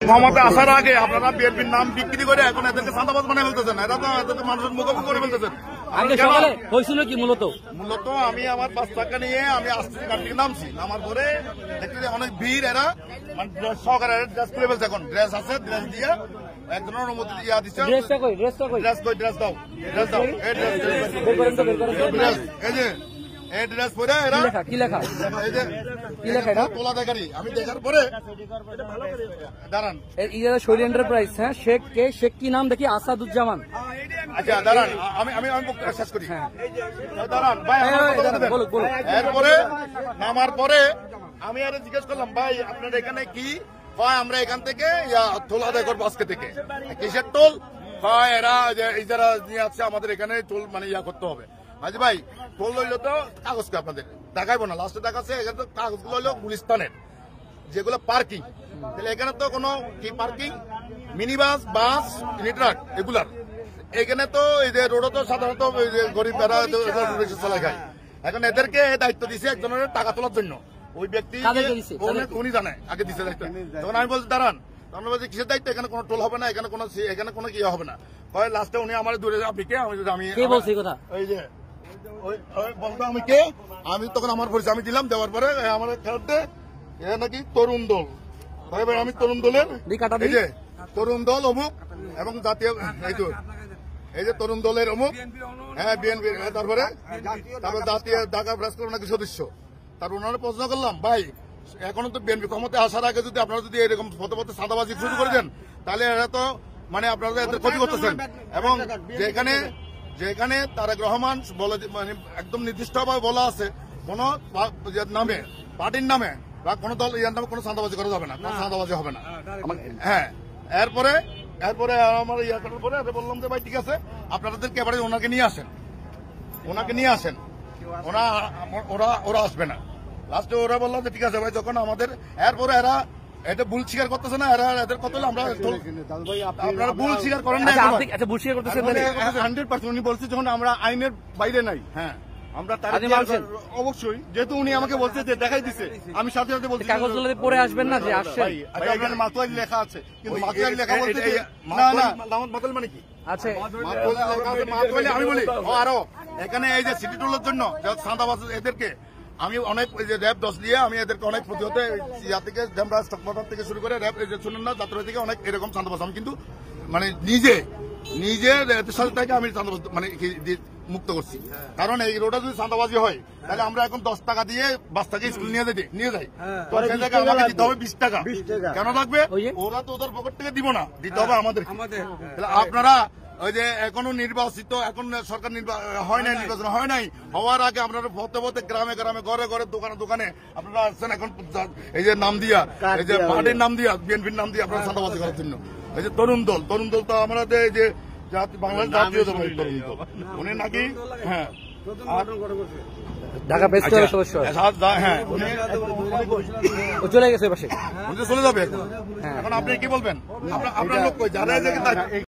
ক্ষমতা আসার আগে আপনারা বিএনপির নাম বিক্রি করে এখন এদেরকে চাঁদাবাজ বানিয়ে ফেলতেছেন, এরা তো এদেরকে মানুষের মুখোমুখি করে ফেলতেছেন। হয়েছিল কি মূলত আমি আমার 5 টাকা নিয়ে আমি আসছি গাড়ি থেকে নামছি, নামার পরে দেখতে অনেক ভিড়, এরা মানে সহকারে ড্রেস খুলে ফেলছে, এখন ড্রেস আছে, ড্রেস দিয়ে একজনের অনুমতি ইয়া দিচ্ছে, ড্রেস দাও, এই যে এই ড্রেস পরে এরা কি লেখা তোলা দেখারি আমি দেখার পরে দাঁড়ান শৈলী এন্টারপ্রাইজ, হ্যাঁ শেখ কি নাম দেখি, আসাদুজ্জামান। আচ্ছা দাঁড়ান আমি শেষ করি, দাঁড়ান ভাই। এরপরে নামার পরে আমি আরে জিজ্ঞেস করলাম, ভাই আপনার এখানে কি হয়? আমরা এখান থেকে টোল আদায় করবো আজকে থেকে। কিসের টোল হয়? এরা যারা নিয়ে আসছে আমাদের এখানে টোল মানে করতে হবে। হাজি ভাই টোল লইলো তো কাগজকে আপনাদের দেখাইবো না, লাস্টে দেখাচ্ছে এখানে তো কাগজগুলো হইলো গুলিস্তানের যেগুলো পার্কিং, তাহলে এখানে তো কোনো কি পার্কিং মিনি বাস ট্রাক এগুলার, এখানে তো এই যে রোডও তো সাধারণত গরিব চলে খায়। এখন এদেরকে দায়িত্ব দিছে একজনের টাকা তোলার জন্য, ওই ব্যক্তি উনি জানে আগে দিছে দায়িত্ব। তখন আমি বলছি দাঁড়ান, তখন বলছি কিসের দায়িত্ব, এখানে কোনো টোল হবে না, এখানে কোনো কি হবে না। লাস্টে উনি আমার দূরে আপনি কে, আমি এই যে বলতো আমি কে, আমি তখন আমার পরিচয় আমি দিলাম, দেওয়ার পরে আমার খেলাতে নাকি তরুণ দল, আমি তরুণ দলের এই যে তরুণ দল অমুক এবং জাতীয় এই যে তরুণ দলের অমুক, হ্যাঁ বিএনপি, তারপরে জাতীয় ঢাকা প্রেস ক্লাব নাকি সদস্য। তারপর ওনারা প্রশ্ন করলাম, ভাই এখনো তো বিএনপি ক্ষমতায় আসার আগে যদি আপনারা যদি এরকম পথে পথে চাঁদাবাজি শুরু করে দেন, তাহলে এরা তো মানে আপনারা এদের ক্ষতি করতেছেন। এবং যেখানে তারেক রহমান বলে মানে একদম নির্দিষ্টভাবে বলা আছে, কোন নামে পার্টির নামে বা কোন দল ইয়ার নামে কোনো চাঁদাবাজি করা যাবে না, কোনো চাঁদাবাজি হবে না। হ্যাঁ এরপরে আমার ইয়া করার পরে বললাম যে ভাই ঠিক আছে আপনাদেরকে এবারে ওনাকে নিয়ে আসেন, ওরা আসবে না। লাস্টে ওরা বললাম যে ঠিক আছে ভাই, যখন আমাদের এরপরে এরা এটা ভুল স্বীকার করতেছে না, এদের কত আমরা আপনারা ভুল স্বীকার করেন না, ভুল স্বীকার করতেছেন 100%। উনি বলছে যখন আমরা আইনের বাইরে নাই, হ্যাঁ আমরা অবশ্যই, যেহেতু উনি আমাকে বলছে যে দেখাই দিছে, আমি সাথে সাথে বলছি কাগজগুলো পড়ে আসবেন না যে আসছে এখানে মাতুয়ারি লেখা আছে, কিন্তু মাতুয়ারি লেখা বলতে মাতুয়ারি মানে কি আছে, আমি বলি আরো এখানে এই যে সিটি টোলের জন্য চাঁদাবাজ এদেরকে আমি অনেক র্যাব 10 দিয়ে আমি এদেরকে অনেক প্রতিহত থেকে স্টকবাজার থেকে শুরু করে র্যাব শুনুন না যাত্রা থেকে অনেক এরকম চাঁদাবাজ আমি কিন্তু মানে নিজে এদের সাথে থেকে আমি চাঁদাবাজ মানে মুক্ত করছি। কারণ এই রোডে যদি চাঁদাবাজি হয় তাহলে আমরা এখন 10 টাকা দিয়ে বাচ্চাকে স্কুল নিয়ে যাই, তো সেই জায়গায় আমাকে দিতে হবে 20 টাকা। কেন লাগবে? ওরা তো ওদের পকেট থেকে দিব না, দিতে হবে আমাদের। আপনারা ওই যে এখনো নির্বাচিত, এখন সরকার হয় নাই, নির্বাচন হয় নাই, হওয়ার আগে আপনারা পথে গ্রামে ঘরে দোকানে আপনারা আসছেন এখন এই যে নাম দিয়া, এই যে পার্টির নাম দিয়া, বিএনপির নাম দিয়ে আপনারা চাঁদাবাজি করার জন্য। এই যে তরুণ দল তো আমাদের এই যে বাংলাদেশ জাতীয় দল তরুণ দল, উনি নাকি হ্যাঁ ঢাকা প্রেস ক্লাবের সদস্য, হ্যাঁ চলে গেছে পাশে, চলে যাবে এখন। আপনি কি বলবেন? আপনার লোক কই যারা